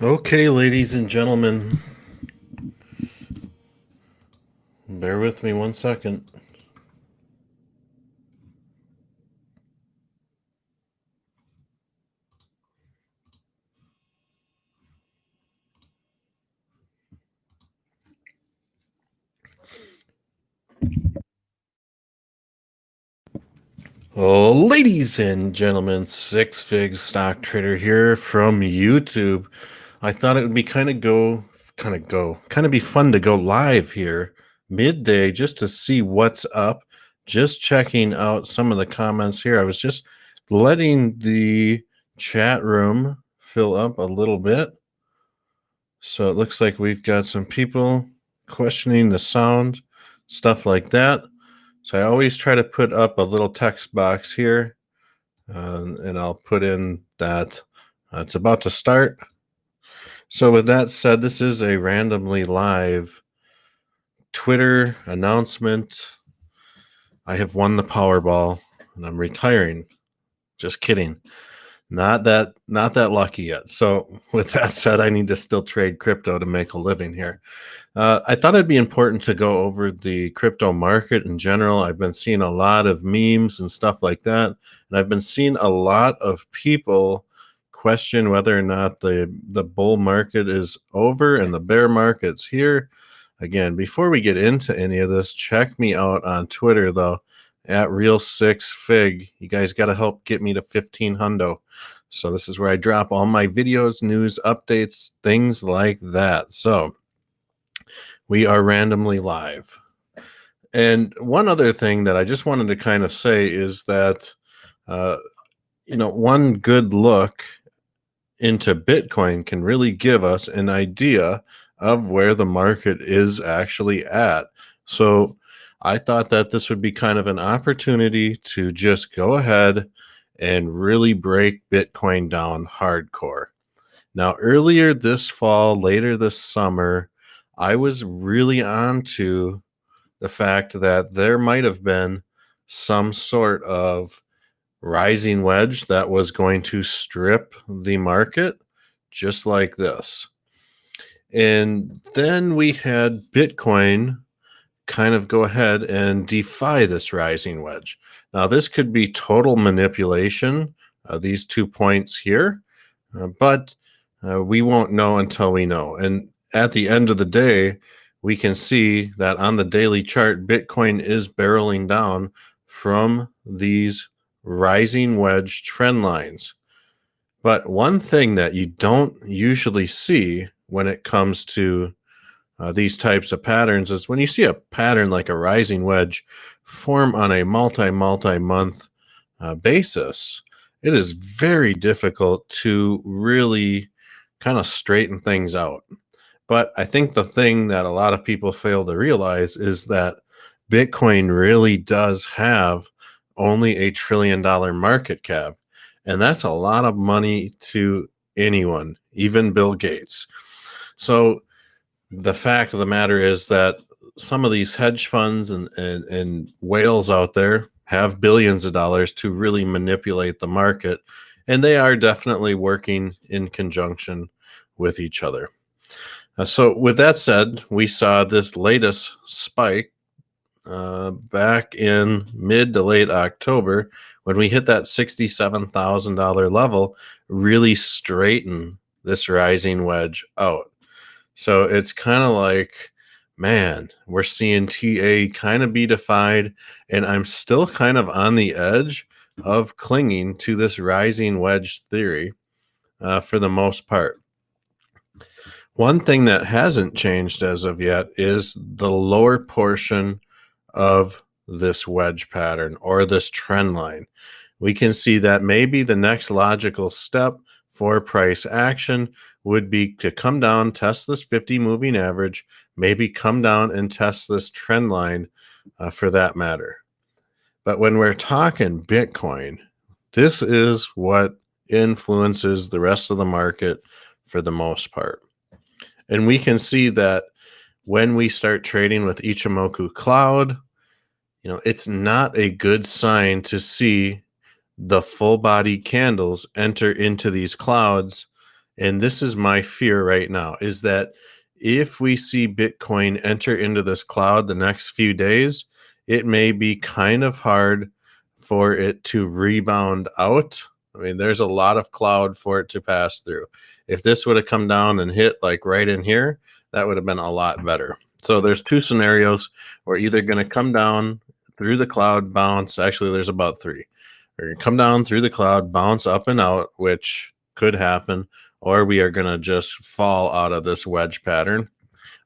Okay, ladies and gentlemen, bear with me 1 second. Oh, ladies and gentlemen, 6figstocktrader here from YouTube. I thought it would be kind of be fun to go live here midday just to see what's up. Just checking out some of the comments here. I was just letting the chat room fill up a little bit. So it looks like we've got some people questioning the sound, stuff like that. So I always try to put up a little text box here, and I'll put in that it's about to start. So with that said, this is a randomly live Twitter announcement. I have won the Powerball and I'm retiring. Just kidding. Not that lucky yet. So with that said, I need to still trade crypto to make a living here. I thought it'd be important to go over the crypto market in general. I've been seeing a lot of memes and stuff like that, and I've been seeing a lot of people question whether or not the bull market is over and the bear market's here. Again, before we get into any of this, check me out on Twitter though at real6fig. You guys got to help get me to 15 hundo. So this is where I drop all my videos, news, updates, things like that. So we are randomly live. And one other thing that I just wanted to kind of say is that, one good look into Bitcoin can really give us an idea of where the market is actually at. So I thought that this would be kind of an opportunity to just go ahead and really break Bitcoin down hardcore. Now, earlier this fall, later this summer, I was really onto the fact that there might have been some sort of rising wedge that was going to strip the market just like this. And then we had Bitcoin kind of go ahead and defy this rising wedge. Now, this could be total manipulation, these 2 points here, but we won't know until we know. And at the end of the day, we can see that on the daily chart, Bitcoin is barreling down from these rising wedge trend lines. But one thing that you don't usually see when it comes to these types of patterns is when you see a pattern like a rising wedge form on a multi-month basis, it is very difficult to really kind of straighten things out. But I think the thing that a lot of people fail to realize is that Bitcoin really does have only $1 trillion market cap. And that's a lot of money to anyone, even Bill Gates. So the fact of the matter is that some of these hedge funds and whales out there have billions of dollars to really manipulate the market. And they are definitely working in conjunction with each other. So with that said, we saw this latest spike back in mid to late October when we hit that $67,000 level, really straighten this rising wedge out. So it's kind of like, man, we're seeing TA kind of be defied, and I'm still kind of on the edge of clinging to this rising wedge theory for the most part. One thing that hasn't changed as of yet is the lower portion of this wedge pattern or this trend line. We can see that maybe the next logical step for price action would be to come down, test this 50 moving average, maybe come down and test this trend line for that matter. But when we're talking Bitcoin, this is what influences the rest of the market for the most part. And we can see that when we start trading with Ichimoku Cloud, it's not a good sign to see the full body candles enter into these clouds And this is my fear right now, is that if we see Bitcoin enter into this cloud the next few days, it may be kind of hard for it to rebound out. I mean, there's a lot of cloud for it to pass through. If this would have come down and hit like right in here, that would have been a lot better. So there's two scenarios. We're either going to come down through the cloud, bounce. Actually, there's about three. We're going to come down through the cloud, bounce up and out, which could happen, or we are going to just fall out of this wedge pattern.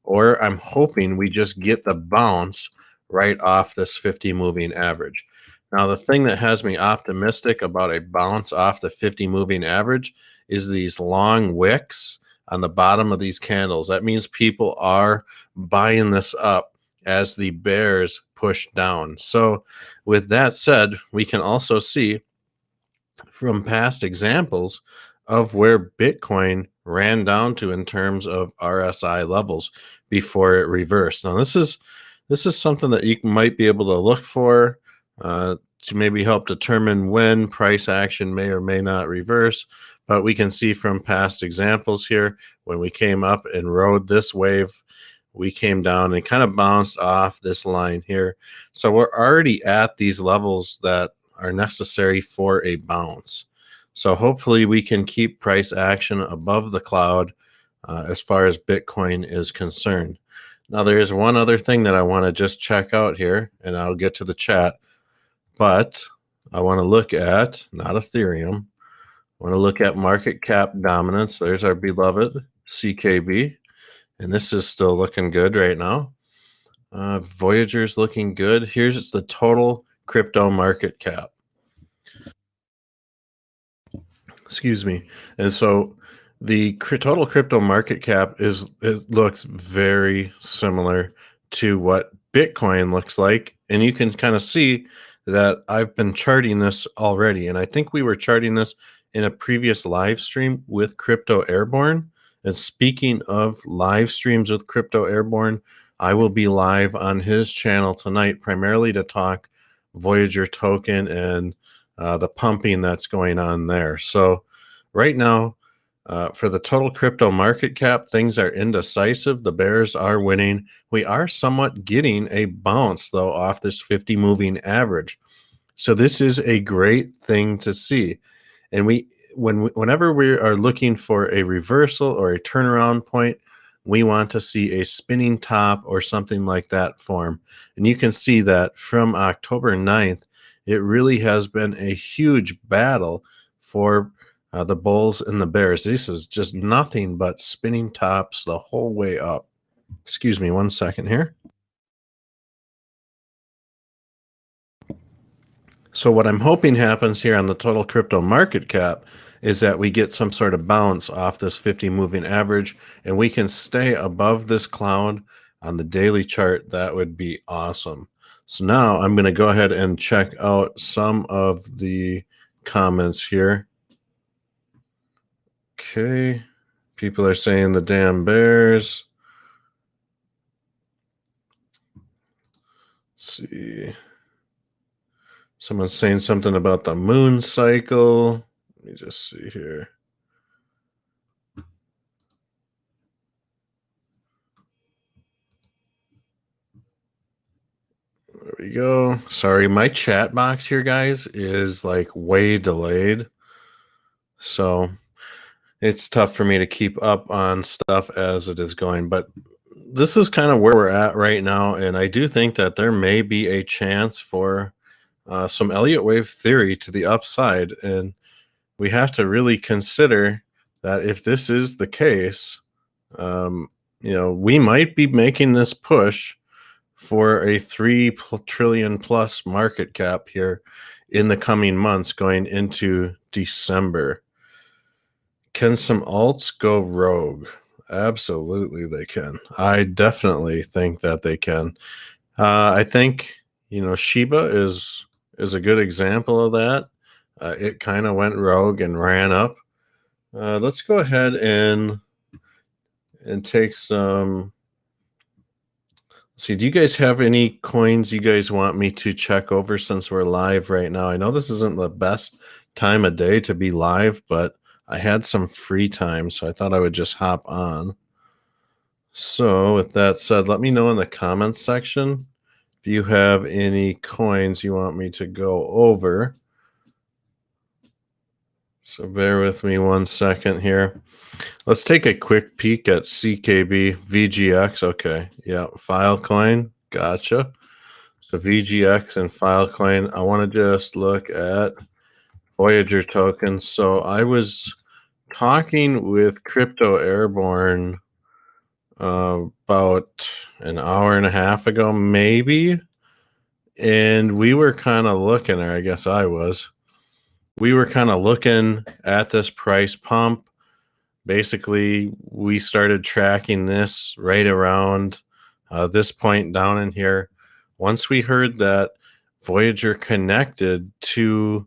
Or I'm hoping we just get the bounce right off this 50 moving average. Now, the thing that has me optimistic about a bounce off the 50 moving average is these long wicks on the bottom of these candles. That means people are buying this up as the bears push down. So with that said, we can also see from past examples of where Bitcoin ran down to in terms of RSI levels before it reversed. Now, this is something that you might be able to look for to maybe help determine when price action may or may not reverse. But we can see from past examples here, when we came up and rode this wave, we came down and kind of bounced off this line here. So we're already at these levels that are necessary for a bounce. So hopefully we can keep price action above the cloud as far as Bitcoin is concerned. Now, there is one other thing that I want to just check out here, and I'll get to the chat. But I want to look at, not Ethereum, I want to look at market cap dominance. There's our beloved CKB, and this is still looking good right now. Voyager's looking good. Here's the total crypto market cap. Excuse me. And so the total crypto market cap it looks very similar to what Bitcoin looks like. And you can kind of see that I've been charting this already. And I think we were charting this in a previous live stream with Crypto Airborne. And speaking of live streams with Crypto Airborne, I will be live on his channel tonight, primarily to talk Voyager token and the pumping that's going on there. So right now, for the total crypto market cap, things are indecisive. The bears are winning. We are somewhat getting a bounce, though, off this 50 moving average. So this is a great thing to see. And whenever we are looking for a reversal or a turnaround point, we want to see a spinning top or something like that form. And you can see that from October 9th, it really has been a huge battle for the bulls and the bears. This is just nothing but spinning tops the whole way up. Excuse me 1 second here. So what I'm hoping happens here on the total crypto market cap is that we get some sort of bounce off this 50 moving average and we can stay above this cloud on the daily chart. That would be awesome. So now I'm going to go ahead and check out some of the comments here. Okay. People are saying the damn bears. Let's see. Someone's saying something about the moon cycle. Let me just see here. There we go. Sorry, my chat box here, guys, is like way delayed. So it's tough for me to keep up on stuff as it is going. But this is kind of where we're at right now. And I do think that there may be a chance for some Elliott wave theory to the upside. And we have to really consider that if this is the case, we might be making this push for a 3 trillion plus market cap here in the coming months going into December. Can some alts go rogue? Absolutely they can. I definitely think that they can. I think, Shiba is a good example of that. It kind of went rogue and ran up. Let's go ahead and take some. See, do you guys have any coins you guys want me to check over since we're live right now? I know this isn't the best time of day to be live, but I had some free time, so I thought I would just hop on. So with that said, let me know in the comments section if you have any coins you want me to go over. So bear with me 1 second here. Let's take a quick peek at CKB, VGX. Okay, yeah, Filecoin. Gotcha. So VGX and Filecoin. I want to just look at Voyager tokens. So I was talking with Crypto Airborne about an hour and a half ago, maybe. And we were kind of looking, or I guess I was. We were kind of looking at this price pump. Basically, we started tracking this right around this point down in here. Once we heard that Voyager connected to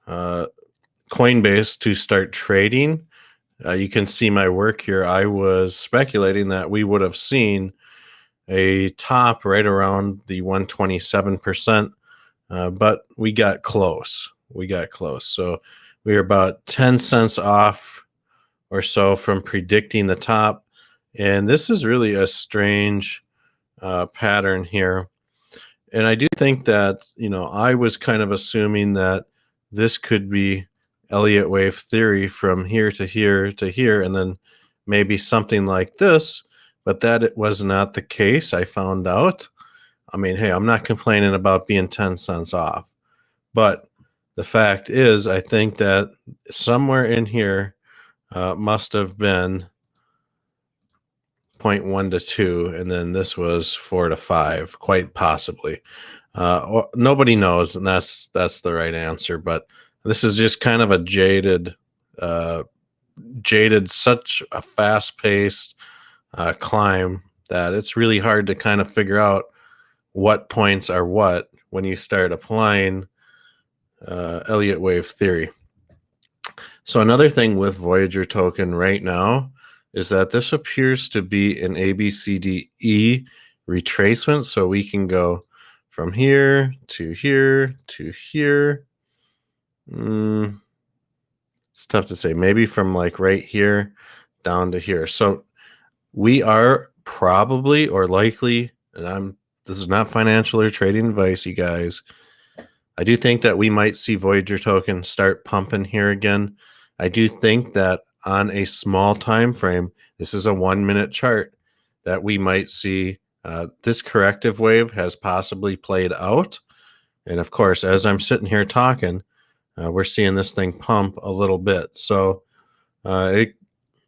Coinbase to start trading, you can see my work here. I was speculating that we would have seen a top right around the 127%, but we got close. So we were about 10 cents off or so from predicting the top. And this is really a strange pattern here. And I do think that, I was kind of assuming that this could be Elliott wave theory from here to here to here, and then maybe something like this, but that it was not the case. I found out. I mean, hey, I'm not complaining about being 10 cents off, but the fact is, I think that somewhere in here must have been 0.1 to 2, and then this was 4 to 5, quite possibly. Nobody knows, and that's the right answer. But this is just kind of a jaded, such a fast-paced climb that it's really hard to kind of figure out what points are what when you start applying Elliott wave theory. So another thing with Voyager token right now is that this appears to be an ABCDE retracement. So we can go from here to here to here. It's tough to say. Maybe from like right here down to here. So we are probably or likely, and this is not financial or trading advice, you guys. I do think that we might see Voyager token start pumping here again. I do think that on a small time frame, this is a 1 minute chart, that we might see this corrective wave has possibly played out. And of course, as I'm sitting here talking, we're seeing this thing pump a little bit. So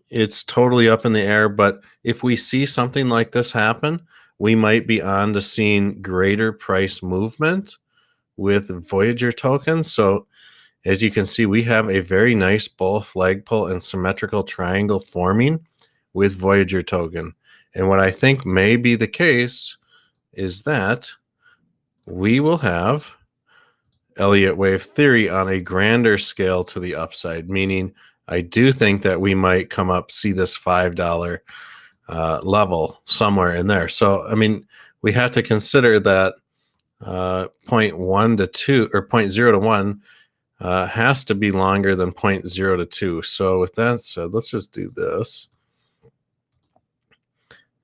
it's totally up in the air. But if we see something like this happen, we might be on to seeing greater price movement with Voyager tokens. So as you can see, we have a very nice bull flagpole and symmetrical triangle forming with Voyager token. And what I think may be the case is that we will have Elliott wave theory on a grander scale to the upside, meaning I do think that we might come up, see this $5 level somewhere in there. So, I mean, we have to consider that 0.1 to 2 or 0.0 to 1 has to be longer than 0.0 to 2. So with that said, let's just do this.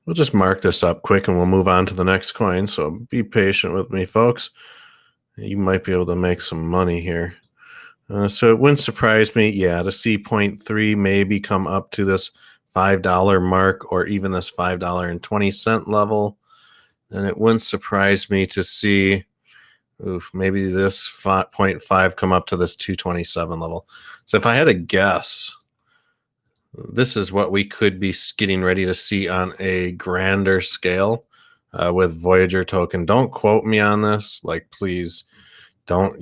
We'll just mark this up quick and we'll move on to the next coin. So be patient with me, folks. You might be able to make some money here. So it wouldn't surprise me, to see 0.3 maybe come up to this $5 mark or even this $5.20 level. And it wouldn't surprise me to see maybe this 0.5 come up to this 227 level. So if I had a guess, this is what we could be getting ready to see on a grander scale with Voyager token. Don't quote me on this. Like, please don't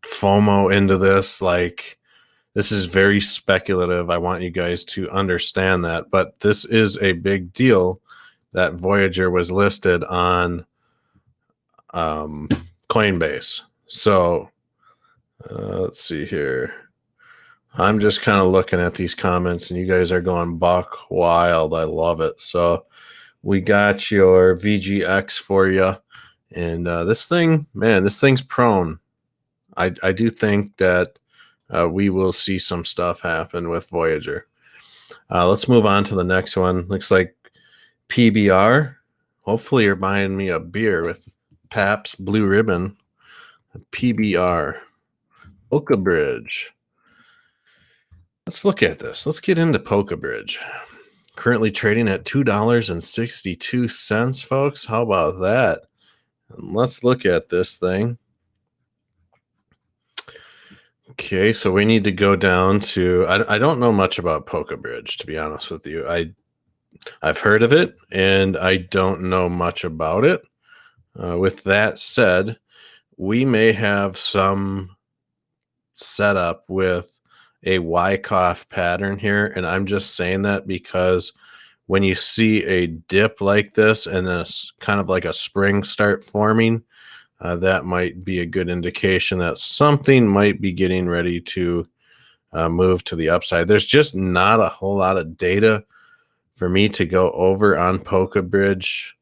FOMO into this. Like, this is very speculative. I want you guys to understand that. But this is a big deal that Voyager was listed on Coinbase. So let's see here. I'm just kind of looking at these comments and you guys are going buck wild. I love it. So we got your VGX for you. And this thing, man, this thing's prone. I do think that we will see some stuff happen with Voyager. Let's move on to the next one. Looks like PBR. Hopefully you're buying me a beer with Pabst Blue Ribbon. PBR. Polka Bridge. Let's look at this. Let's get into Polka Bridge. Currently trading at $2.62, folks. How about that? And let's look at this thing. Okay, so we need to go down to, I don't know much about Polka Bridge, to be honest with you. I've heard of it, and I don't know much about it. With that said, we may have some setup with a Wyckoff pattern here, and I'm just saying that because when you see a dip like this and then kind of like a spring start forming, that might be a good indication that something might be getting ready to move to the upside. There's just not a whole lot of data for me to go over on Polka Bridge.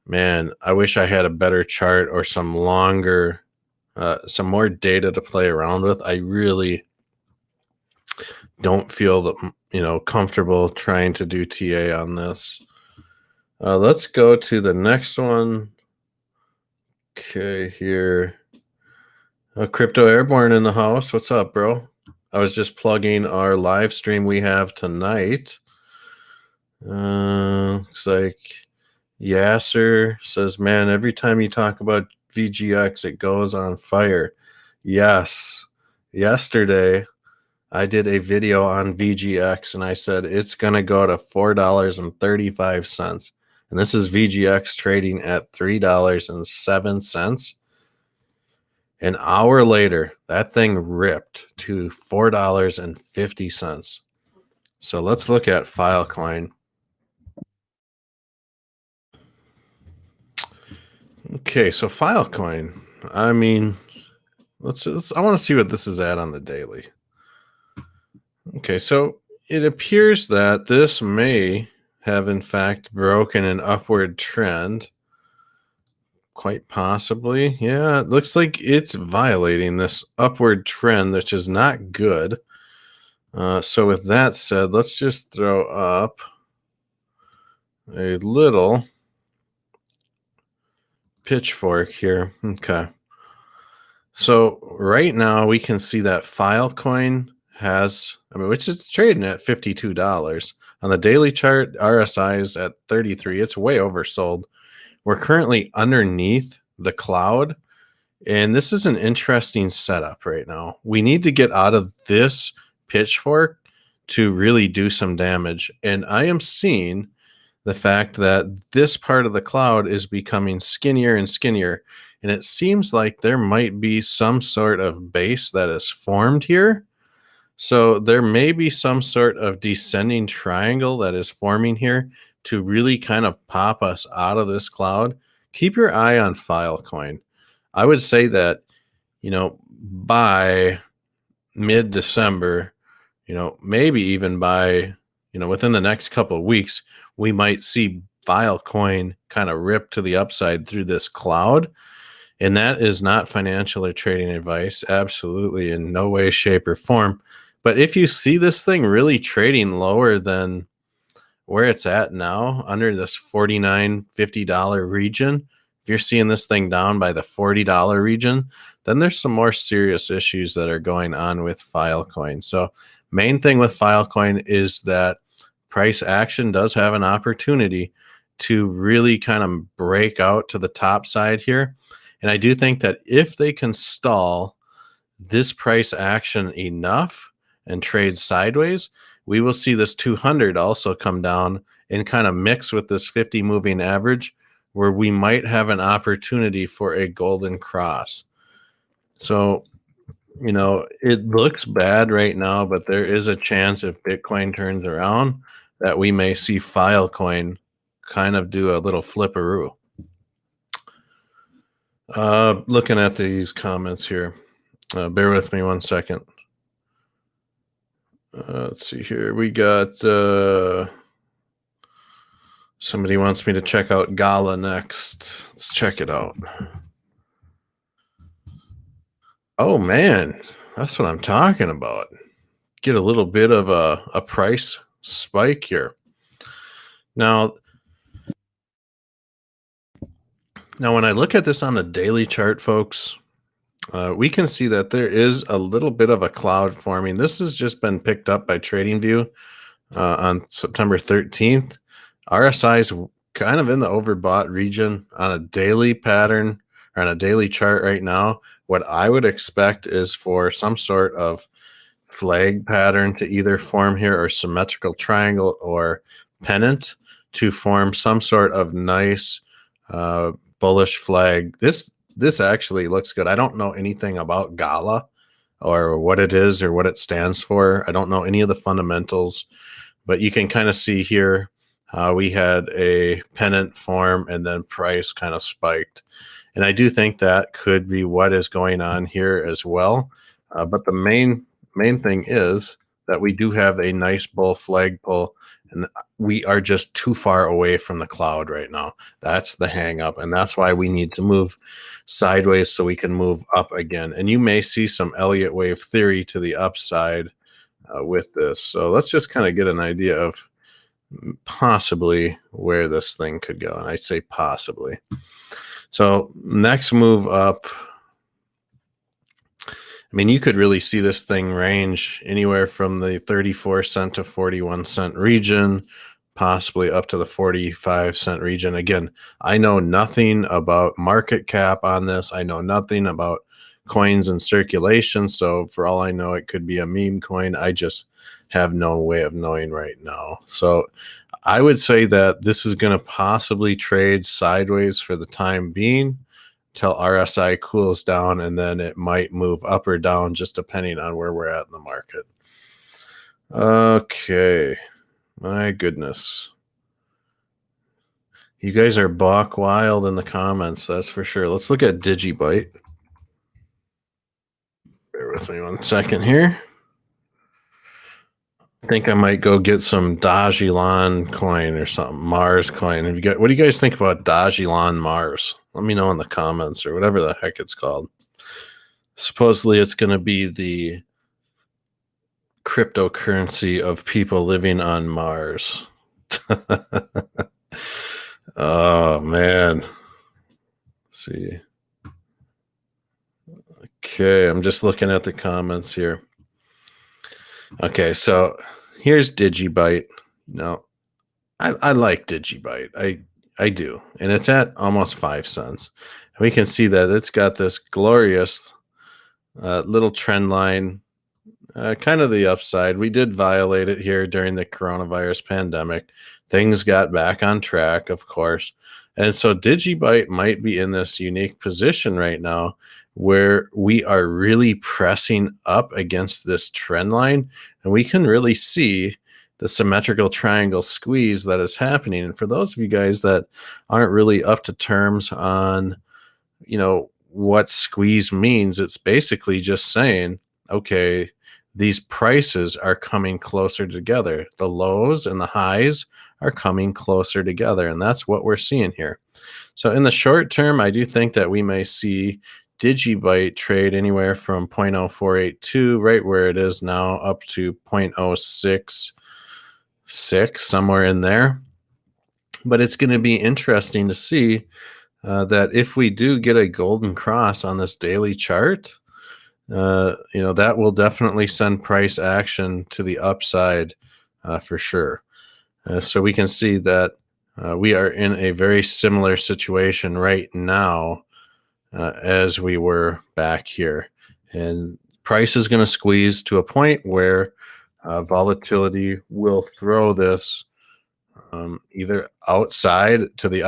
Man, I wish I had a better chart or some longer, some more data to play around with. I really don't feel comfortable trying to do TA on this. Let's go to the next one. Okay, here. Crypto Airborne in the house. What's up, bro? I was just plugging our live stream we have tonight. Looks like Yasser says, man, every time you talk about VGX, it goes on fire. Yes. Yesterday, I did a video on VGX, and I said it's going to go to $4.35. And this is VGX trading at $3.07. An hour later, that thing ripped to $4.50. So let's look at Filecoin. Okay, so Filecoin. I mean, let's I want to see what this is at on the daily. Okay, so it appears that this may have in fact broken an upward trend. Quite possibly. Yeah, it looks like it's violating this upward trend, which is not good. So with that said, let's just throw up a little pitchfork here. Okay. So right now we can see that Filecoin has, which is trading at $52. On the daily chart, RSI is at 33. It's way oversold. We're currently underneath the cloud, and this is an interesting setup right now. We need to get out of this pitchfork to really do some damage, and I am seeing the fact that this part of the cloud is becoming skinnier and skinnier, and it seems like there might be some sort of base that is formed here. So there may be some sort of descending triangle that is forming here to really kind of pop us out of this cloud. Keep your eye on Filecoin. I would say that, by mid-December, maybe even by, within the next couple of weeks, we might see Filecoin kind of rip to the upside through this cloud. And that is not financial or trading advice. Absolutely in no way, shape, or form. But if you see this thing really trading lower than where it's at now, under this $49, $50 region, if you're seeing this thing down by the $40 region, then there's some more serious issues that are going on with Filecoin. So main thing with Filecoin is that price action does have an opportunity to really kind of break out to the top side here. And I do think that if they can stall this price action enough and trade sideways, we will see this 200 also come down and kind of mix with this 50 moving average, where we might have an opportunity for a golden cross. So, it looks bad right now, but there is a chance if Bitcoin turns around that we may see Filecoin kind of do a little flipperoo. Looking at these comments here, bear with me 1 second. Let's see here. We got somebody wants me to check out Gala next. Let's check it out. Oh man, That's what I'm talking about. Get a little bit of a price spike here. Now, when I look at this on the daily chart, folks, we can see that there is a little bit of a cloud forming. This has just been picked up by TradingView on September 13th. RSI is kind of in the overbought region on a daily pattern or on a daily chart right now. What I would expect is for some sort of flag pattern to either form here, or symmetrical triangle or pennant to form some sort of nice bullish flag. This actually looks good. I don't know anything about Gala or what it is or what it stands for. I don't know any of the fundamentals, but you can kind of see here we had a pennant form and then price kind of spiked. And I do think that could be what is going on here as well. But the main thing is that we do have a nice bull flag pull, and we are just too far away from the cloud right now. That's the hang up, and that's why we need to move sideways so we can move up again. And you may see some Elliott wave theory to the upside with this. So let's just kind of get an idea of possibly where this thing could go. And I say possibly. So next move up, I mean, you could really see this thing range anywhere from the 34-cent to 41-cent region, possibly up to the 45-cent region. Again, I know nothing about market cap on this. I know nothing about coins in circulation. So for all I know, it could be a meme coin. I just have no way of knowing right now. So I would say that this is going to possibly trade sideways for the time being till RSI cools down, and then it might move up or down just depending on where we're at in the market. Okay. My goodness. You guys are buck wild in the comments, that's for sure. Let's look at Digibyte. Bear with me 1 second here. I think I might go get some Dogecoin coin or something, Mars coin. What do you guys think about Dogecoin Mars? Let me know in the comments, or whatever the heck it's called. Supposedly it's going to be the cryptocurrency of people living on Mars. Oh, man. Let's see. Okay, I'm just looking at the comments here. Okay, so here's Digibyte. No, I like Digibyte. I do. And it's at almost 5 cents. And we can see that it's got this glorious little trend line, kind of the upside. We did violate it here during the coronavirus pandemic. Things got back on track, of course. And so Digibyte might be in this unique position right now where we are really pressing up against this trend line, and we can really see the symmetrical triangle squeeze that is happening. And for those of you guys that aren't really up to terms on, what squeeze means, it's basically just saying, okay, these prices are coming closer together. The lows and the highs are coming closer together, and that's what we're seeing here. So in the short term, I do think that we may see Digibyte trade anywhere from 0.0482, right where it is now, up to 0.066, somewhere in there. But it's going to be interesting to see that if we do get a golden cross on this daily chart, that will definitely send price action to the upside for sure. So we can see that we are in a very similar situation right now as we were back here. And price is going to squeeze to a point where volatility will throw this either outside to the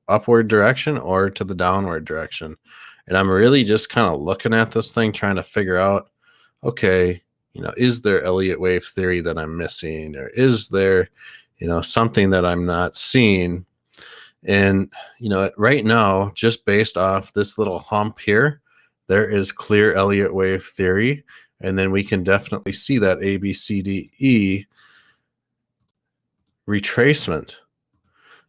upward direction or to the downward direction. And I'm really just kind of looking at this thing, trying to figure out, okay, is there Elliott wave theory that I'm missing, or is there, something that I'm not seeing? And, right now, just based off this little hump here, there is clear Elliott wave theory. And then we can definitely see that ABCDE retracement.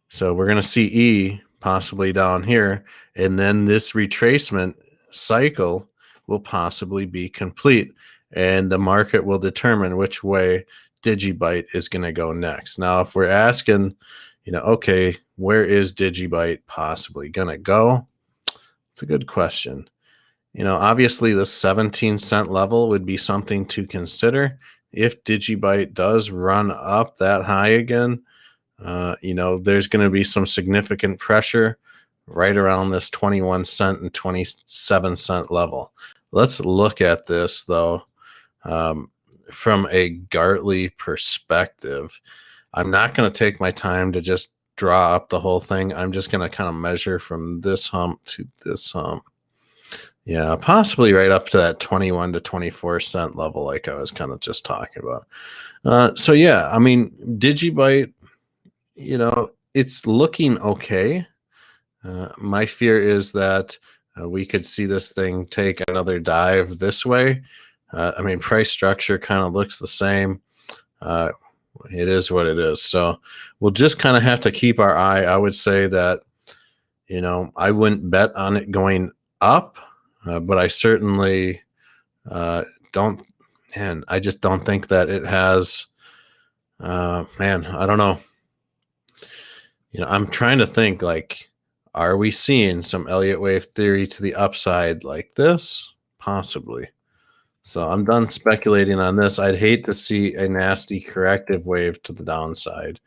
So we're going to see E possibly down here. And then this retracement cycle will possibly be complete, and the market will determine which way Digibyte is going to go next. Now, if we're asking, okay, where is Digibyte possibly going to go? It's a good question. Obviously the 17-cent level would be something to consider. If Digibyte does run up that high again, there's going to be some significant pressure right around this 21-cent and 27-cent level. Let's look at this, though, from a Gartley perspective. I'm not going to take my time to just draw up the whole thing. I'm just going to kind of measure from this hump to this hump. Yeah, possibly right up to that 21 to 24-cent level, like I was kind of just talking about. So yeah, I mean, Digibyte, it's looking okay. My fear is that we could see this thing take another dive this way. I mean, price structure kind of looks the same. It is what it is. So we'll just kind of have to keep our eye. I would say that, I wouldn't bet on it going up, but I certainly don't, and I just don't think that it has, I don't know. I'm trying to think, like, are we seeing some Elliott wave theory to the upside like this? Possibly. So I'm done speculating on this. I'd hate to see a nasty corrective wave to the downside,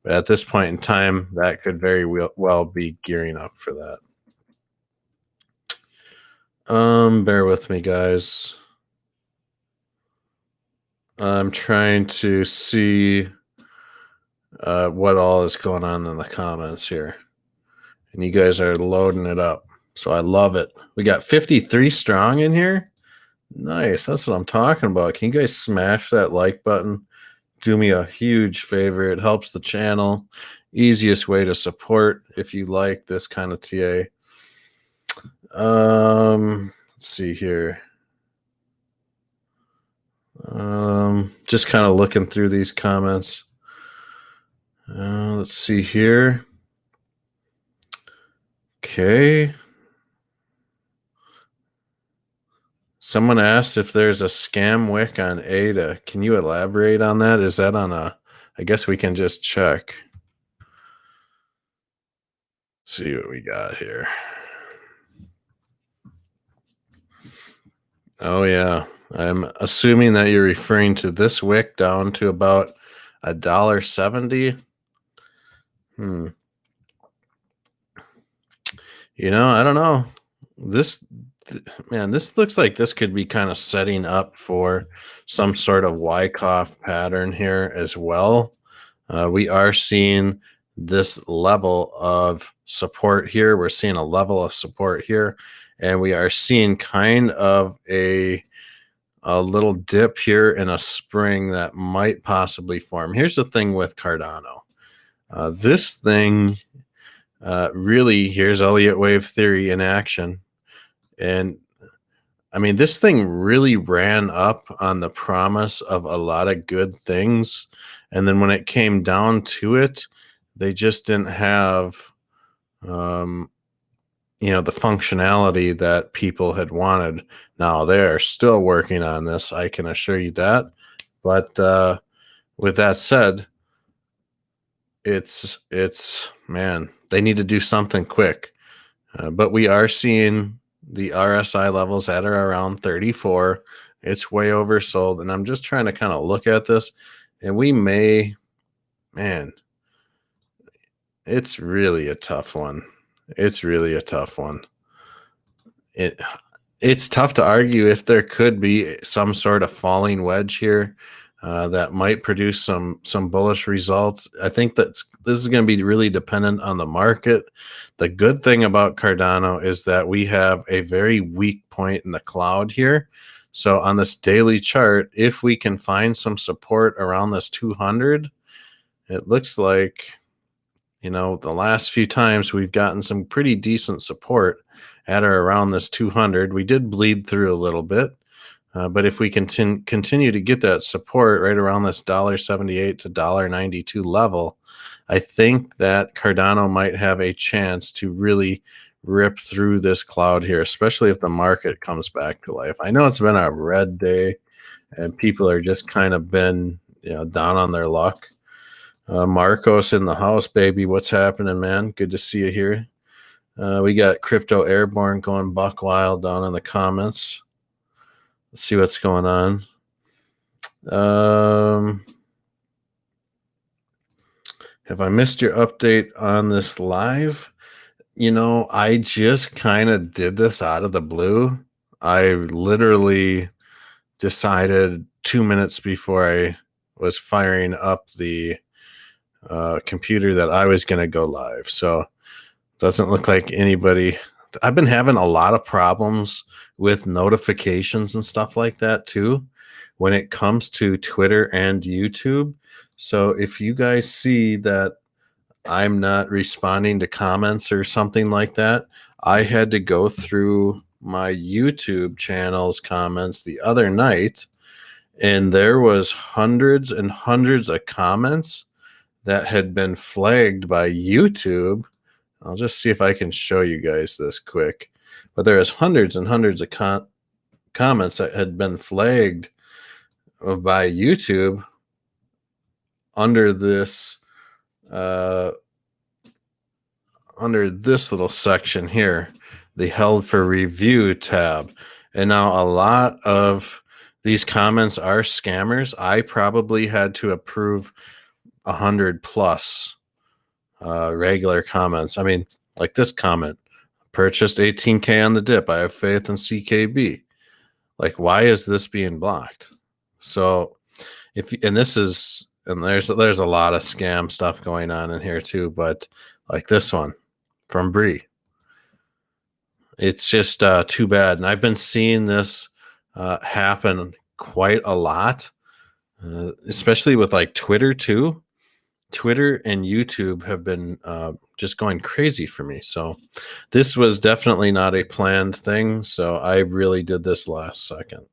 but at this point in time, that could very well be gearing up for that. Bear with me, guys. I'm trying to see what all is going on in the comments here. And you guys are loading it up. So I love it. We got 53 strong in here. Nice. That's what I'm talking about. Can you guys smash that like button? Do me a huge favor. It helps the channel. Easiest way to support if you like this kind of TA. Let's see here. Just kind of looking through these comments. Let's see here. Okay. Someone asked if there's a scam wick on ADA. Can you elaborate on that? Is that on a, I guess we can just check. Let's see what we got here. Oh yeah. I'm assuming that you're referring to this wick down to about $1.70. I don't know. This looks like this could be kind of setting up for some sort of Wyckoff pattern here as well. We are seeing this level of support here. We're seeing a level of support here, and we are seeing kind of a little dip here in a spring that might possibly form. Here's the thing with Cardano. This thing really, here's Elliott wave theory in action. And I mean, this thing really ran up on the promise of a lot of good things. And then when it came down to it, they just didn't have, the functionality that people had wanted. Now they're still working on this, I can assure you that. But with that said, it's man, they need to do something quick. But we are seeing the RSI levels at or around 34. It's way oversold, and I'm just trying to kind of look at this, and we may, it's really a tough one. It's really a tough one. It's tough to argue if there could be some sort of falling wedge here that might produce some bullish results. I think that this is going to be really dependent on the market. The good thing about Cardano is that we have a very weak point in the cloud here. So on this daily chart, if we can find some support around this 200, it looks like, the last few times we've gotten some pretty decent support at or around this 200. We did bleed through a little bit. But if we continue to get that support right around this $1.78 to $1.92 level, I think that Cardano might have a chance to really rip through this cloud here, especially if the market comes back to life. I know it's been a red day and people are just kind of been, down on their luck. Marcos in the house, baby. What's happening, man? Good to see you here. We got Crypto Airborne going buck wild down in the comments. Let's see what's going on. Have I missed your update on this live? I just kind of did this out of the blue. I literally decided 2 minutes before I was firing up the computer that I was going to go live. So doesn't look like anybody. I've been having a lot of problems with notifications and stuff like that too when it comes to Twitter and YouTube. So if you guys see that I'm not responding to comments or something like that, I had to go through my YouTube channel's comments the other night, and there was hundreds and hundreds of comments that had been flagged by YouTube. I'll just see if I can show you guys this quick. But there is hundreds and hundreds of comments that had been flagged by YouTube under this little section here, the held for review tab. And now a lot of these comments are scammers. I probably had to approve 100 plus regular comments. I mean, like this comment, purchased 18K on the dip. I have faith in CKB. Like, why is this being blocked? So there's a lot of scam stuff going on in here too, but like this one from Bree, it's just too bad. And I've been seeing this happen quite a lot, especially with like Twitter too. Twitter and YouTube have been just going crazy for me. So this was definitely not a planned thing. So I really did this last second.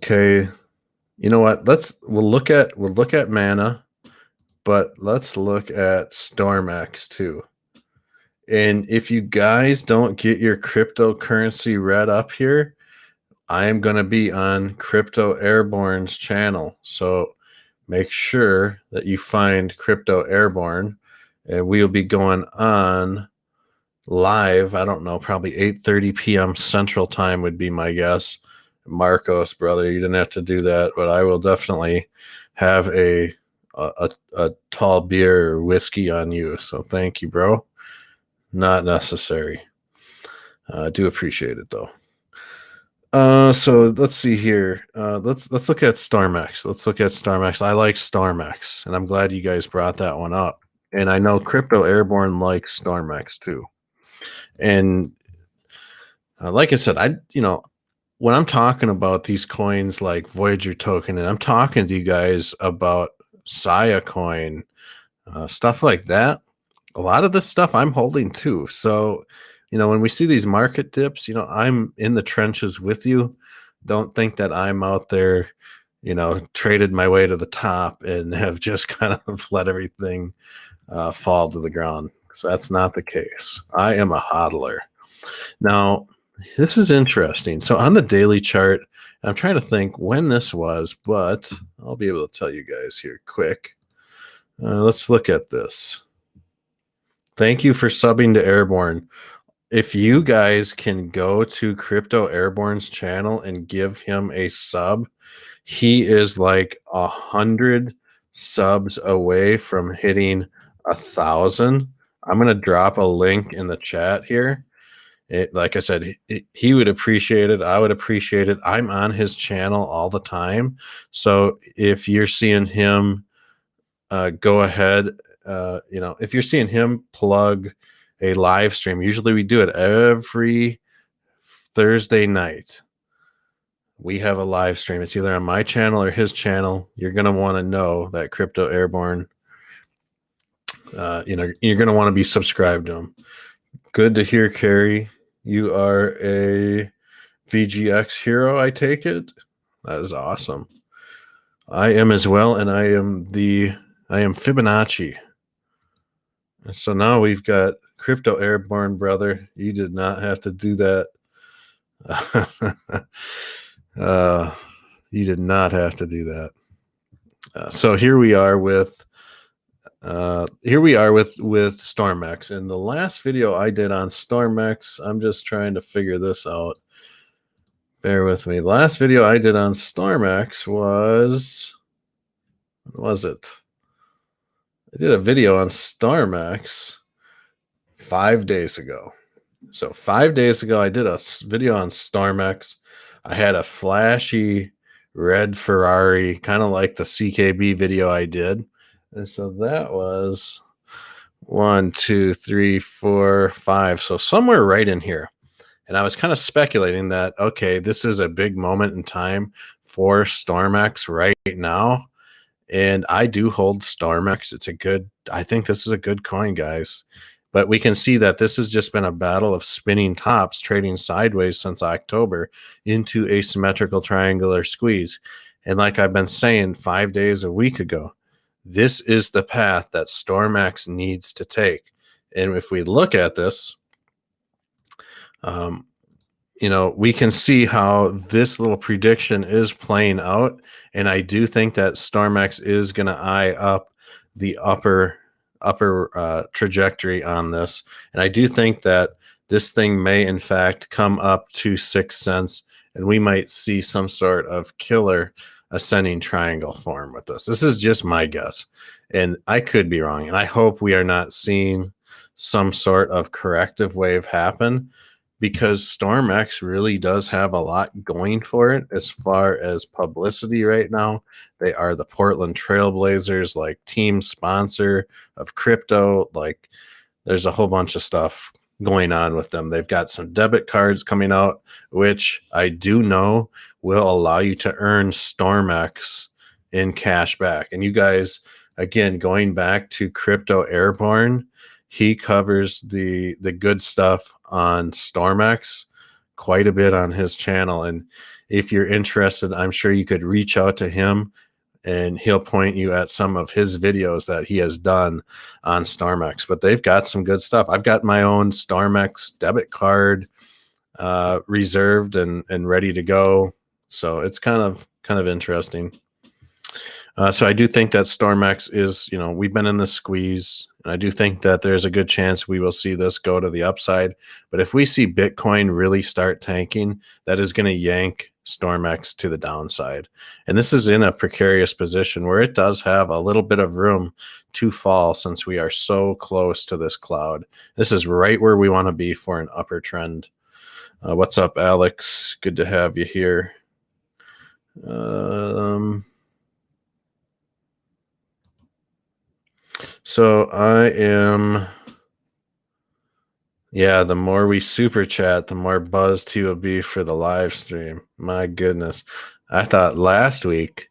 Okay. You know what? We'll look at Mana, but let's look at StormX too. And if you guys don't get your cryptocurrency read up here, I am going to be on Crypto Airborne's channel. So make sure that you find Crypto Airborne, and we'll be going on live. I don't know, probably 8:30 p.m. Central Time would be my guess. Marcos, brother, you didn't have to do that, but I will definitely have a tall beer or whiskey on you. So thank you, bro. Not necessary. I do appreciate it though. So let's see here. Let's look at StormX. I like StormX, and I'm glad you guys brought that one up. And I know Crypto Airborne likes StormX too. And like I said, when I'm talking about these coins like Voyager token, and I'm talking to you guys about Filecoin, stuff like that, a lot of this stuff I'm holding too. So, when we see these market dips, I'm in the trenches with you. Don't think that I'm out there, traded my way to the top and have just kind of let everything fall to the ground. So that's not the case. I am a hodler. Now, this is interesting. So on the daily chart, I'm trying to think when this was, but I'll be able to tell you guys here quick. Let's look at this. Thank you for subbing to Airborne. If you guys can go to Crypto Airborne's channel and give him a sub, he is like 100 subs away from hitting 1,000. I'm going to drop a link in the chat here. Like I said, he would appreciate it. I would appreciate it. I'm on his channel all the time. So if you're seeing him, go ahead. If you're seeing him plug a live stream, usually we do it every Thursday night. We have a live stream. It's either on my channel or his channel. You're going to want to know that Crypto Airborne, you're going to want to be subscribed to him. Good to hear, Carrie. You are a VGX hero, I take it. That is awesome. I am as well, and I am Fibonacci. So now we've got Crypto Airborne, brother. You did not have to do that. uh, you did not have to do that. So here we are with StormX. In the last video I did on StormX, I'm just trying to figure this out. Bear with me. The last video I did on StormX was, what was it? I did a video on StormX 5 days ago. So 5 days ago, I did a video on StormX. I had a flashy red Ferrari, kind of like the CKB video I did. And so that was 1, 2, 3, 4, 5. So somewhere right in here. And I was kind of speculating that, okay, this is a big moment in time for StormX right now. And I do hold StormX. I think this is a good coin, guys. But we can see that this has just been a battle of spinning tops, trading sideways since October into a symmetrical triangular squeeze. And like I've been saying 5 days a week ago, this is the path that StormX needs to take. And if we look at this, we can see how this little prediction is playing out. And I do think that StormX is going to eye up the upper trajectory on this. And I do think that this thing may, in fact, come up to 6 cents, and we might see some sort of killer ascending triangle form with this. This is just my guess, and I could be wrong. And I hope we are not seeing some sort of corrective wave happen, because StormX really does have a lot going for it as far as publicity right now. They are the Portland Trailblazers, like team sponsor of crypto. Like there's a whole bunch of stuff going on with them. They've got some debit cards coming out, which I do know will allow you to earn StormX in cash back. And you guys, again, going back to Crypto Airborne, he covers the good stuff on StormX quite a bit on his channel. And if you're interested, I'm sure you could reach out to him and he'll point you at some of his videos that he has done on StormX. But they've got some good stuff. I've got my own StormX debit card reserved and ready to go. So it's kind of interesting. So I do think that StormX is, we've been in the squeeze, and I do think that there's a good chance we will see this go to the upside. But if we see Bitcoin really start tanking, that is going to yank StormX to the downside. And this is in a precarious position where it does have a little bit of room to fall, since we are so close to this cloud. This is right where we want to be for an upper trend. What's up, Alex? Good to have you here. So I am, the more we super chat, the more buzzed he will be for the live stream. My goodness. I thought last week's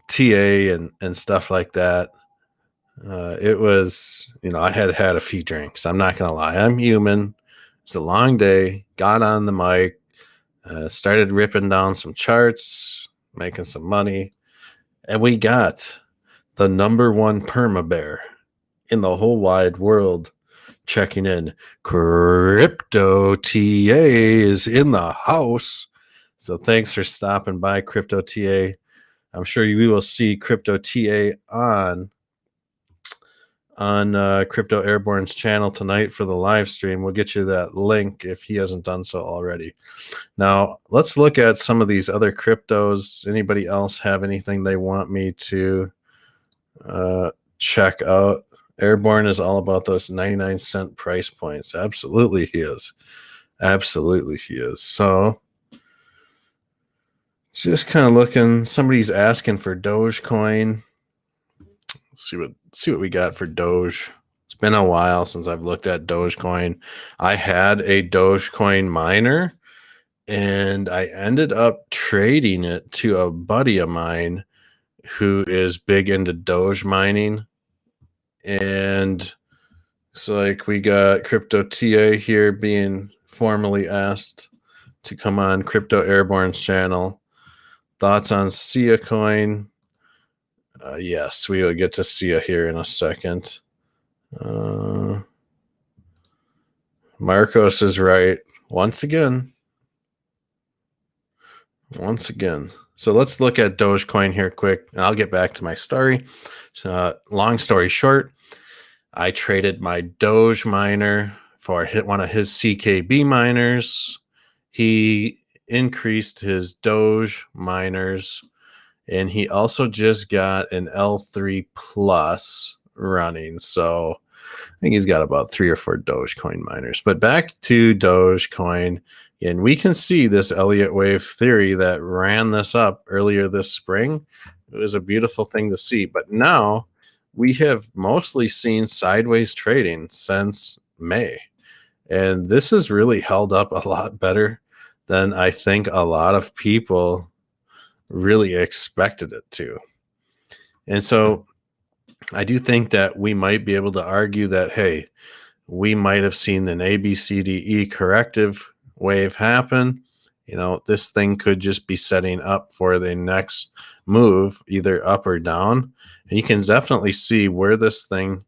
TA and stuff like that, it was, I had a few drinks. I'm not going to lie. I'm human. It's a long day. Got on the mic, started ripping down some charts, making some money. And we got the #1 perma bear in the whole wide world checking in. Crypto TA is in the house. So thanks for stopping by, Crypto TA. I'm sure we will see Crypto TA on Crypto Airborne's channel tonight for the live stream. We'll get you that link if he hasn't done so already. Now, let's look at some of these other cryptos. Anybody else have anything they want me to check out? Airborne is all about those 99-cent price points. Absolutely he is. Absolutely he is. So just kind of looking. Somebody's asking for Dogecoin. Let's see what we got for Doge. It's been a while since I've looked at Dogecoin. I had a Dogecoin miner, and I ended up trading it to a buddy of mine who is big into Doge mining. And it's like we got Crypto TA here being formally asked to come on Crypto Airborne's channel. Thoughts on Sia coin? Yes, we will get to see it here in a second. Marcos is right once again. Once again. So let's look at Dogecoin here quick, and I'll get back to my story. So, long story short, I traded my Doge miner for one of his CKB miners. He increased his Doge miners, and he also just got an L3 Plus running. So I think he's got about 3 or 4 Dogecoin miners. But back to Dogecoin, and we can see this Elliott wave theory that ran this up earlier this spring. It was a beautiful thing to see. But now we have mostly seen sideways trading since May. And this has really held up a lot better than I think a lot of people really expected it to. And so I do think that we might be able to argue that, hey, we might have seen an ABCDE corrective wave happen. You know, this thing could just be setting up for the next move, either up or down. And you can definitely see where this thing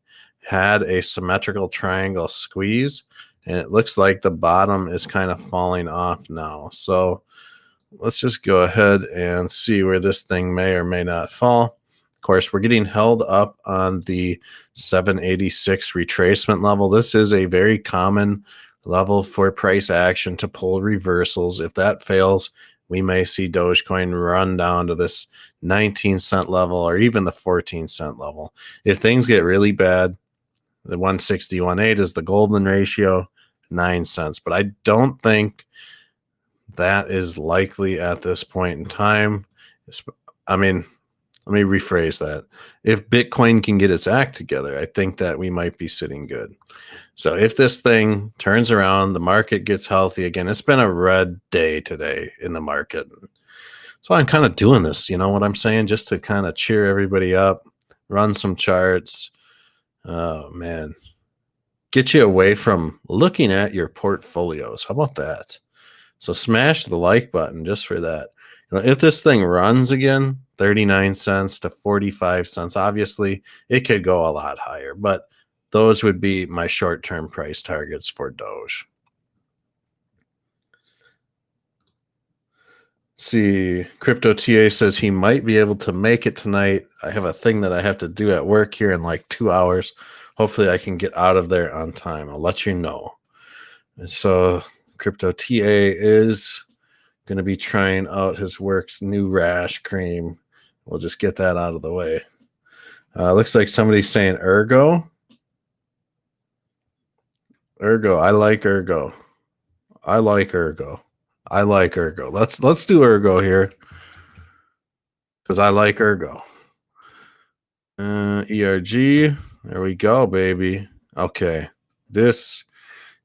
had a symmetrical triangle squeeze, and it looks like the bottom is kind of falling off now. So let's just go ahead and see where this thing may or may not fall. Of course, we're getting held up on the 786 retracement level. This is a very common level for price action to pull reversals. If that fails, we may see Dogecoin run down to this 19-cent level or even the 14-cent level. If things get really bad, the 160-1.8 is the golden ratio, 9 cents. But I don't think that is likely at this point in time. I mean, let me rephrase that. If Bitcoin can get its act together, I think that we might be sitting good. So if this thing turns around, the market gets healthy again. It's been a red day today in the market. So I'm kind of doing this, you know what I'm saying? Just to kind of cheer everybody up, run some charts. Oh, man. Get you away from looking at your portfolios. How about that? So smash the like button just for that. You know, if this thing runs again, 39 cents to 45 cents, obviously it could go a lot higher, but those would be my short-term price targets for Doge. See, Crypto TA says he might be able to make it tonight. I have a thing that I have to do at work here in like 2 hours. Hopefully I can get out of there on time. I'll let you know. And so Crypto TA is going to be trying out his work's new rash cream. We'll just get that out of the way. Looks like somebody's saying Ergo. Ergo. I like Ergo. I like Ergo. I like Ergo. Let's do Ergo here because I like Ergo. ERG. There we go, baby. Okay. This,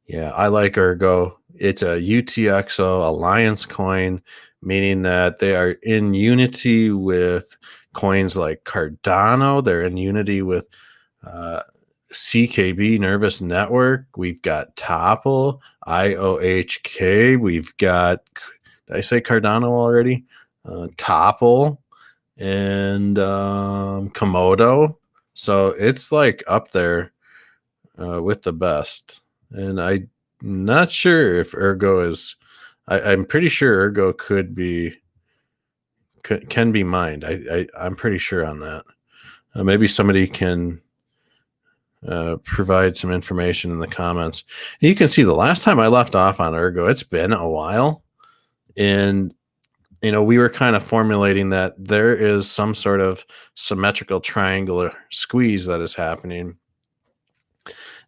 yeah, I like Ergo. It's a UTXO Alliance coin, meaning that they are in unity with coins like Cardano. They're in unity with CKB Nervous Network. We've got Topple, IOHK. We've got, did I say Cardano already? Topple and Komodo. So it's like up there with the best. And I'm not sure if Ergo is, I'm pretty sure Ergo can be mined. I'm pretty sure on that. Maybe somebody can provide some information in the comments. You can see the last time I left off on Ergo, it's been a while. And, you know, we were kind of formulating that there is some sort of symmetrical triangular squeeze that is happening.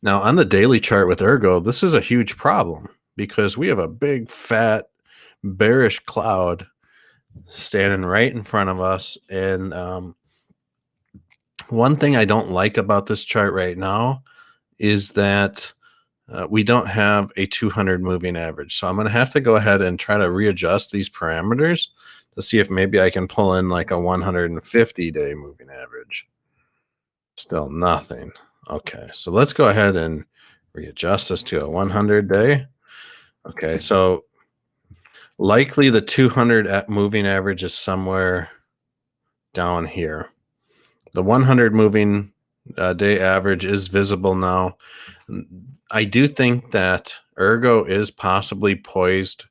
Now, on the daily chart with Ergo, this is a huge problem because we have a big, fat, bearish cloud standing right in front of us. And one thing I don't like about this chart right now is that we don't have a 200 moving average. So I'm going to have to go ahead and try to readjust these parameters to see if maybe I can pull in like a 150-day moving average. Still nothing. Okay, so let's go ahead and readjust this to a 100-day. Okay, so likely the 200 moving average is somewhere down here. The 100 moving day average is visible now. I do think that Ergo is possibly poised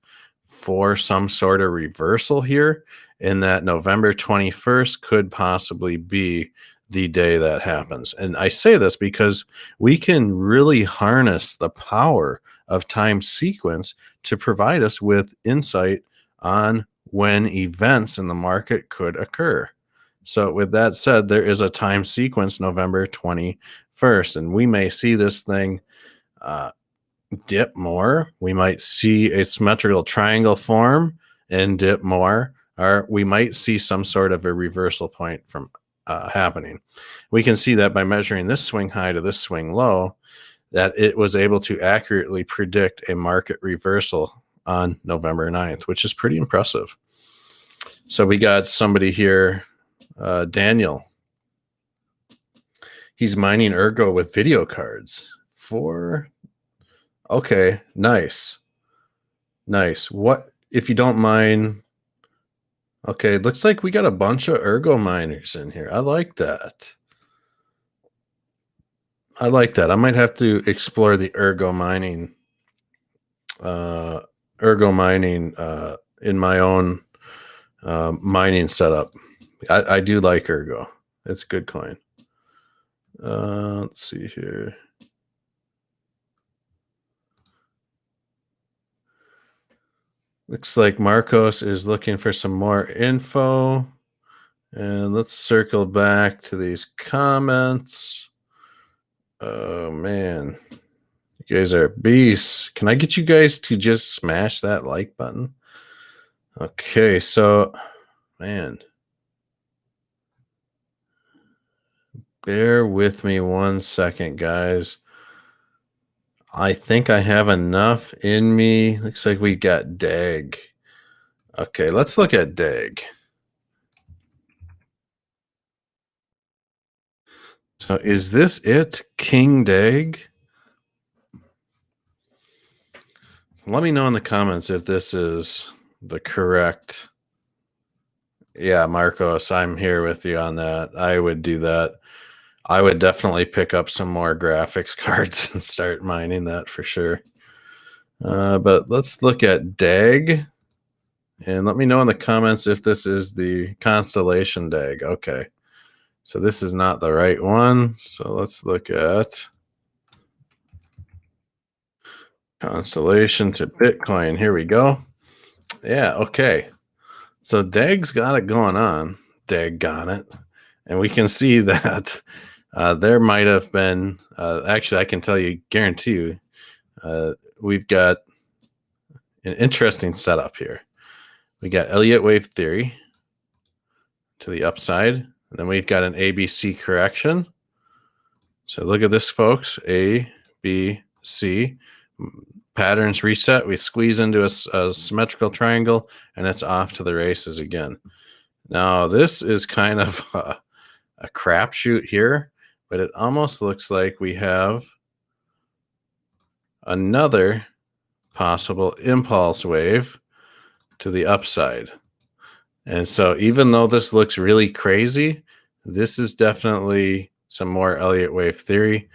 for some sort of reversal here, in that November 21st could possibly be the day that happens. And I say this because we can really harness the power of time sequence to provide us with insight on when events in the market could occur. So, with that said, there is a time sequence, November 21st, and we may see this thing uh, dip more. We might see a symmetrical triangle form and dip more, or we might see some sort of a reversal point from happening. We can see that by measuring this swing high to this swing low, that it was able to accurately predict a market reversal on November 9th, which is pretty impressive. So we got somebody here, Daniel. He's mining Ergo with video cards for. Okay, nice. Nice. What, if you don't mind? Okay, looks like we got a bunch of Ergo miners in here. I like that. I like that. I might have to explore the Ergo mining in my own mining setup. I do like Ergo. It's a good coin. Let's see here. Looks like Marcos is looking for some more info. And let's circle back to these comments. Oh, man. You guys are beasts. Can I get you guys to just smash that like button? Okay, so, man. Bear with me 1 second, guys. I think I have enough in me. Looks like we got DAG. Okay, let's look at DAG. So is this it, King DAG? Let me know in the comments if this is the correct. Yeah, Marcos, I'm here with you on that. I would do that. I would definitely pick up some more graphics cards and start mining that for sure. But let's look at DAG. And let me know in the comments if this is the Constellation DAG. Okay. So this is not the right one. So let's look at Constellation to Bitcoin. Here we go. Yeah, okay. So DAG's got it going on. DAG got it. And we can see that there might have been, actually, I can tell you, guarantee you, we've got an interesting setup here. We got Elliott wave theory to the upside, and then we've got an ABC correction. So look at this, folks. A, B, C. Patterns reset. We squeeze into a symmetrical triangle, and it's off to the races again. Now, this is kind of a crapshoot here, but it almost looks like we have another possible impulse wave to the upside. And so even though this looks really crazy, this is definitely some more Elliott wave theory.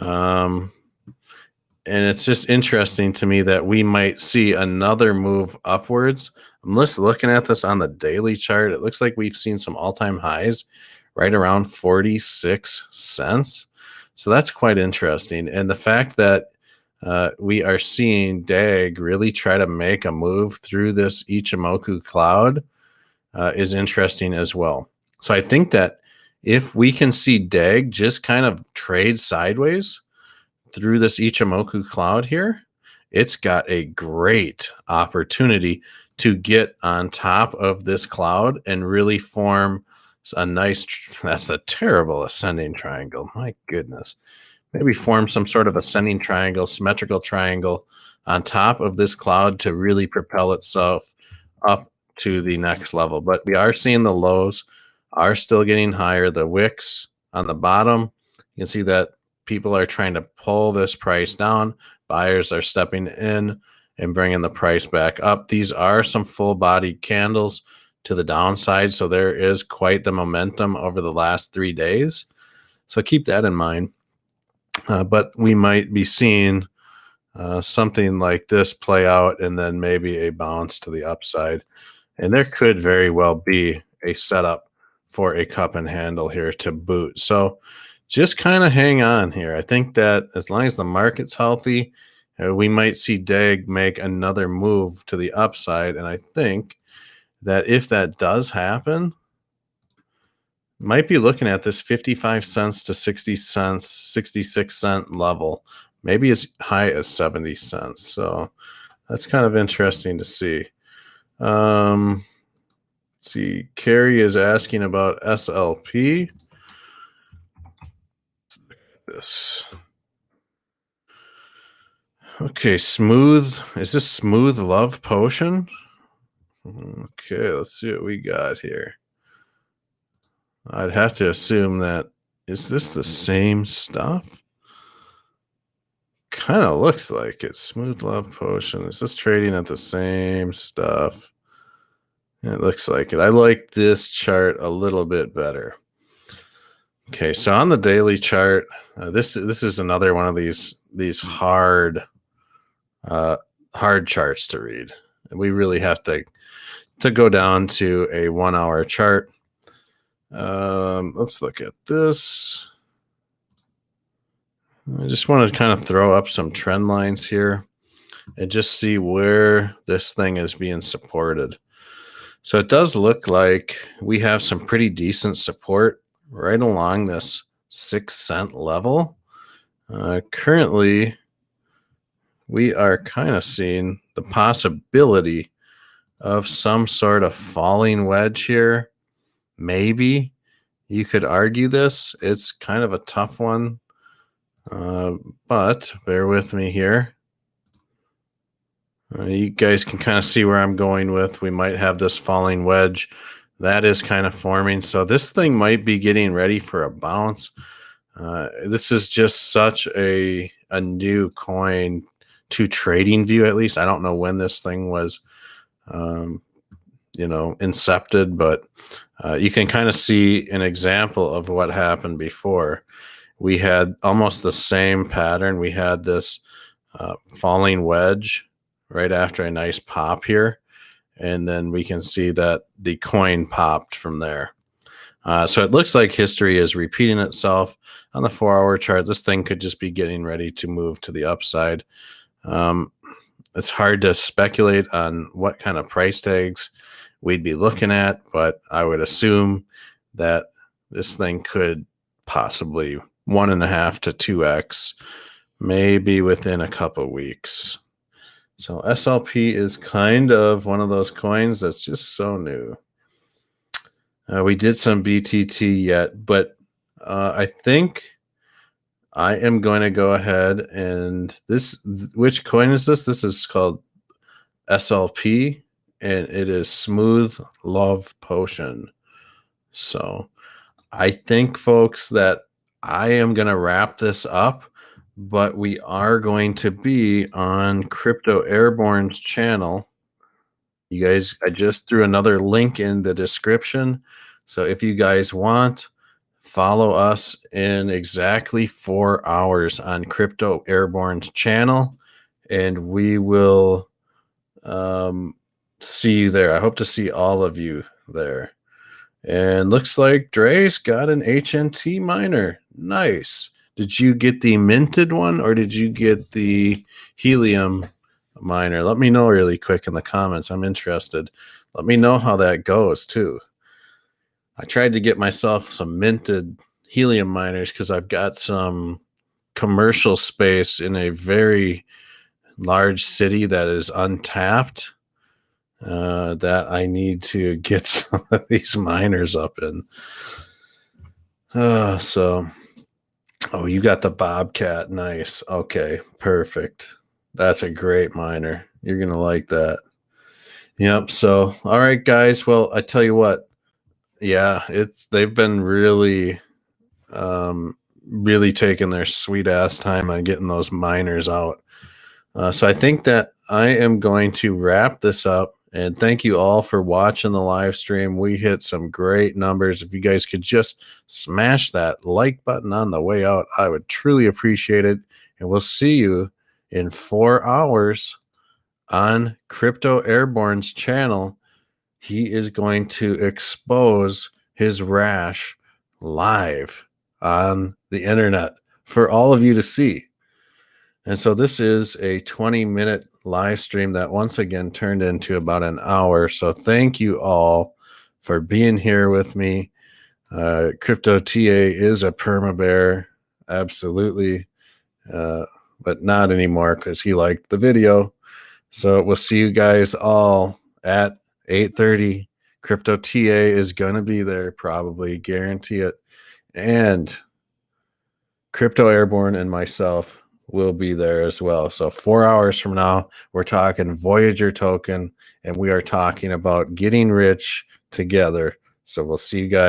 And it's just interesting to me that we might see another move upwards. I'm just looking at this on the daily chart. It looks like we've seen some all-time highs right around 46 cents. So that's quite interesting. And the fact that we are seeing DAG really try to make a move through this Ichimoku cloud is interesting as well. So I think that if we can see DAG just kind of trade sideways through this Ichimoku cloud here, it's got a great opportunity to get on top of this cloud and really form a nice, that's a terrible ascending triangle. My goodness. Maybe form some sort of ascending triangle, symmetrical triangle on top of this cloud to really propel itself up to the next level. But we are seeing the lows are still getting higher. The wicks on the bottom, you can see that people are trying to pull this price down. Buyers are stepping in and bringing the price back up. These are some full body candles to the downside. So there is quite the momentum over the last 3 days. So keep that in mind. But we might be seeing something like this play out and then maybe a bounce to the upside. And there could very well be a setup for a cup and handle here to boot. So just kind of hang on here. I think that as long as the market's healthy, we might see DAG make another move to the upside. And I think that if that does happen, might be looking at this 55 cents to 60 cents, 66-cent level, maybe as high as 70 cents. So that's kind of interesting to see. Let's see, Carrie is asking about SLP. This. Okay, smooth. Is this smooth love potion? Okay, let's see what we got here. I'd have to assume that, is this the same stuff? Kind of looks like it. Smooth love potion. Is this trading at the same stuff? It looks like it. I like this chart a little bit better. Okay, so on the daily chart, this is another one of these hard charts to read. We really have to go down to a 1 hour chart. Let's look at this. I just want to kind of throw up some trend lines here and just see where this thing is being supported. So it does look like we have some pretty decent support right along this 6-cent level. Currently, we are kind of seeing the possibility of some sort of falling wedge here. Maybe you could argue this. It's kind of a tough one, but bear with me here. You guys can kind of see where I'm going with. We might have this falling wedge that is kind of forming. So this thing might be getting ready for a bounce. This is just such a new coin to trading view, at least. I don't know when this thing was, incepted, but you can kind of see an example of what happened before. We had almost the same pattern. We had this falling wedge right after a nice pop here. And then we can see that the coin popped from there. So it looks like history is repeating itself. On the 4 hour chart, this thing could just be getting ready to move to the upside. It's hard to speculate on what kind of price tags we'd be looking at, but I would assume that this thing could possibly 1.5 to 2x, maybe within a couple weeks. So SLP is kind of one of those coins that's just so new. We did some BTT yet, but I think I am going to go ahead and which coin is this? This is called SLP, and it is Smooth Love Potion. So I think, folks, that I am going to wrap this up, but we are going to be on Crypto Airborne's channel. You guys, I just threw another link in the description. So if you guys want, follow us in exactly 4 hours on Crypto Airborne's channel, and we will see you there. I hope to see all of you there. And looks like Dre's got an HNT miner. Nice. Did you get the minted one or did you get the helium miner? Let me know really quick in the comments. I'm interested. Let me know how that goes too. I tried to get myself some minted helium miners because I've got some commercial space in a very large city that is untapped that I need to get some of these miners up in. Oh, you got the Bobcat. Nice. Okay, perfect. That's a great miner. You're going to like that. Yep. So, all right, guys. Well, I tell you what. Yeah, they've been really taking their sweet ass time on getting those miners out. So I think that I am going to wrap this up And thank you all for watching the live stream. We hit some great numbers. If you guys could just smash that like button on the way out, I would truly appreciate it. And we'll see you in 4 hours on Crypto Airborne's channel. He is going to expose his rash live on the internet for all of you to see. And so this is a 20-minute live stream that once again turned into about an hour. So thank you all for being here with me. Crypto TA is a perma bear, absolutely, but not anymore because he liked the video. So we'll see you guys all at 8:30. Crypto TA is going to be there, probably, guarantee it. And Crypto Airborne and myself will be there as well. So 4 hours from now, we're talking Voyager token, and we are talking about getting rich together. So we'll see you guys.